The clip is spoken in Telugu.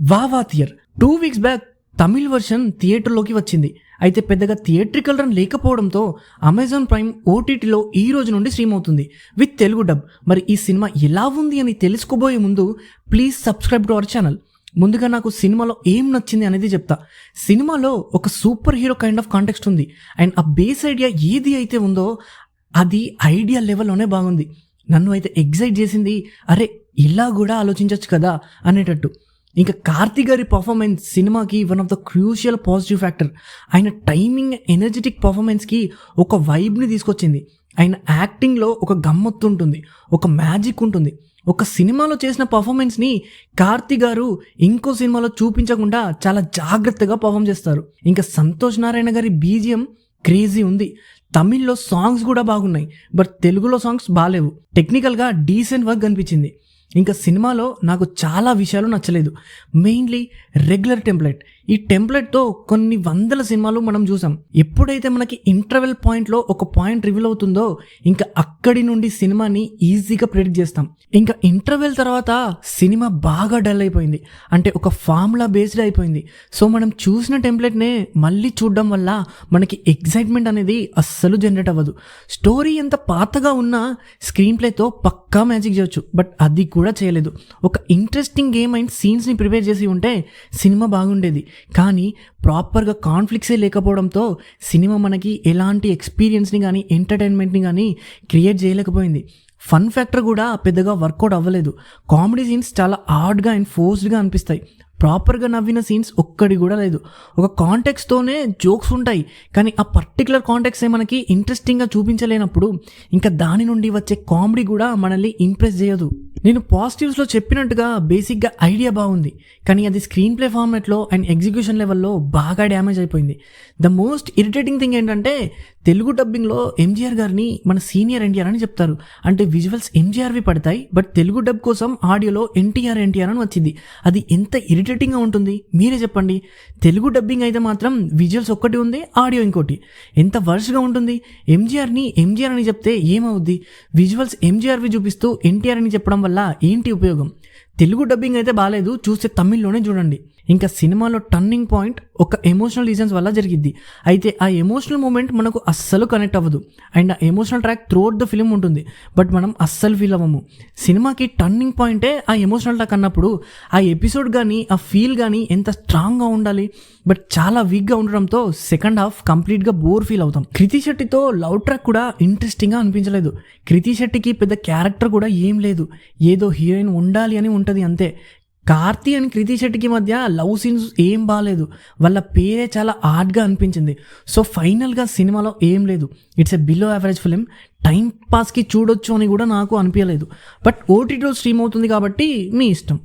వావా థియర్ 2 వీక్స్ బ్యాక్ తమిళ్ వర్షన్ థియేటర్లోకి వచ్చింది. అయితే పెద్దగా థియేట్రికల్ రన్ లేకపోవడంతో అమెజాన్ ప్రైమ్ ఓటీటీలో ఈ రోజు నుండి స్ట్రీమ్ అవుతుంది విత్ తెలుగు డబ్. మరి ఈ సినిమా ఎలా ఉంది అని తెలుసుకోబోయే ముందు please subscribe to our channel. ముందుగా నాకు సినిమాలో ఏం నచ్చింది అనేది చెప్తా. సినిమాలో ఒక super hero kind of context ఉంది అండ్ ఆ బేస్ ఐడియా ఏది అయితే ఉందో అది ఐడియా లెవెల్లోనే బాగుంది. నన్ను అయితే ఎగ్జైట్ చేసింది, అరే ఇలా కూడా ఆలోచించవచ్చు కదా అనేటట్టు. ఇంకా కార్తీ గారి పర్ఫార్మెన్స్ సినిమాకి one of the crucial positive factor. ఆయన టైమింగ్ ఎనర్జెటిక్ పర్ఫార్మెన్స్కి ఒక వైబ్ని తీసుకొచ్చింది. ఆయన యాక్టింగ్లో ఒక గమ్మత్తు ఉంటుంది, ఒక మ్యాజిక్ ఉంటుంది. ఒక సినిమాలో చేసిన పర్ఫార్మెన్స్ని కార్తీ గారు ఇంకో సినిమాలో చూపించకుండా చాలా జాగ్రత్తగా పర్ఫామ్ చేస్తారు. ఇంకా సంతోష్ నారాయణ గారి బీజిఎం క్రేజీ ఉంది. తమిళ్లో సాంగ్స్ కూడా బాగున్నాయి, బట్ తెలుగులో సాంగ్స్ బాగాలేవు. టెక్నికల్గా డీసెంట్ వర్క్ అనిపించింది. ఇంకా సినిమాలో నాకు చాలా విషయాలు నచ్చలేదు. Mainly regular template. ఈ టెంప్లెట్తో కొన్ని వందల సినిమాలు మనం చూసాం. ఎప్పుడైతే మనకి ఇంటర్వెల్ పాయింట్లో ఒక పాయింట్ రివీల్ అవుతుందో ఇంకా అక్కడి నుండి సినిమాని ఈజీగా ప్రెడిక్ట్ చేస్తాం. ఇంకా ఇంటర్వెల్ తర్వాత సినిమా బాగా డల్ అయిపోయింది, అంటే ఒక ఫార్ములా బేస్డ్ అయిపోయింది. సో మనం చూసిన టెంప్లెట్నే మళ్ళీ చూడడం వల్ల మనకి ఎగ్జైట్మెంట్ అనేది అస్సలు జనరేట్ అవ్వదు. స్టోరీ ఎంత పాతగా ఉన్నా స్క్రీన్ ప్లేతో పక్కా మ్యాజిక్ చేయొచ్చు, బట్ అది కూడా చేయలేదు. ఒక ఇంట్రెస్టింగ్ గేమ్ అండ్ సీన్స్ని ప్రిపేర్ చేసి ఉంటే సినిమా బాగుండేది, కానీ ప్రాపర్గా కాన్ఫ్లిక్ట్సే లేకపోవడంతో సినిమా మనకి ఎలాంటి ఎక్స్పీరియన్స్ని కానీ ఎంటర్టైన్మెంట్ని కానీ క్రియేట్ చేయలేకపోయింది. ఫన్ ఫ్యాక్టర్ కూడా పెద్దగా వర్కౌట్ అవ్వలేదు. కామెడీ సీన్స్ చాలా ఆడ్గా అండ్ ఫోర్స్డ్గా అనిపిస్తాయి. ప్రాపర్గా నవ్విన సీన్స్ ఒక్కడి కూడా లేదు. ఒక కాంటెక్స్తోనే జోక్స్ ఉంటాయి, కానీ ఆ పర్టికులర్ కాంటెక్స్టే మనకి ఇంట్రెస్టింగ్గా చూపించలేనప్పుడు ఇంకా దాని నుండి వచ్చే కామెడీ కూడా మనల్ని ఇంప్రెస్ చేయదు. నేను పాజిటివ్స్లో చెప్పినట్టుగా బేసిక్గా ఐడియా బాగుంది, కానీ అది స్క్రీన్ ప్లే ఫార్మాట్లో అండ్ ఎగ్జిక్యూషన్ లెవెల్లో బాగా డ్యామేజ్ అయిపోయింది. ద మోస్ట్ ఇరిటేటింగ్ థింగ్ ఏంటంటే తెలుగు డబ్బింగ్లో ఎంజీఆర్ గారిని మన సీనియర్ ఎన్టీఆర్ అని చెప్తారు. అంటే విజువల్స్ ఎంజీఆర్వి పడతాయి, బట్ తెలుగు డబ్ కోసం ఆడియోలో ఎన్టీఆర్ అని వచ్చింది. అది ఎంత ఇరిటేటింగ్గా ఉంటుంది మీరే చెప్పండి. తెలుగు డబ్బింగ్ అయితే మాత్రం విజువల్స్ ఒక్కటి ఉంది, ఆడియో ఇంకోటి. ఎంత వర్స్గా ఉంటుంది. ఎంజీఆర్ని ఎంజీఆర్ అని చెప్తే ఏమవుద్ది? విజువల్స్ ఎంజీఆర్వి చూపిస్తూ ఎన్టీఆర్ అని చెప్పడం వల్ల ఏంటి ఉపయోగం? తెలుగు డబ్బింగ్ అయితే బాగాలేదు, చూస్తే తమిళ్లోనే చూడండి. ఇంకా సినిమాలో టర్నింగ్ పాయింట్ ఒక ఎమోషనల్ రీజన్స్ వల్ల జరిగిద్ది. అయితే ఆ ఎమోషనల్ మూమెంట్ మనకు అస్సలు కనెక్ట్ అవ్వదు అండ్ ఆ emotional track throughout the film ఉంటుంది, బట్ మనం అస్సలు ఫీల్ అవ్వము. సినిమాకి టర్నింగ్ పాయింటే ఆ ఎమోషనల్ ట్రాక్ అన్నప్పుడు ఆ ఎపిసోడ్ కానీ ఆ ఫీల్ కానీ ఎంత స్ట్రాంగ్గా ఉండాలి, బట్ చాలా వీక్గా ఉండడంతో సెకండ్ హాఫ్ కంప్లీట్గా బోర్ ఫీల్ అవుతాం. కృతి శెట్టితో లవ్ ట్రాక్ కూడా ఇంట్రెస్టింగ్గా అనిపించలేదు. కృతి శెట్టికి పెద్ద క్యారెక్టర్ కూడా ఏం లేదు, ఏదో హీరోయిన్ ఉండాలి అని ఉంటుంది అంతే. కార్తీ అండ్ కృతి శెట్టికి మధ్య లవ్ సీన్స్ ఏం బాగాలేదు, వాళ్ళ పేరే చాలా ఆడ్గా అనిపించింది. సో ఫైనల్గా సినిమాలో ఏం లేదు. It's a below average film. Time పాస్కి చూడొచ్చు అని కూడా నాకు అనిపించలేదు, బట్ ఓటీటీలో స్ట్రీమ్ అవుతుంది కాబట్టి మీ ఇష్టం.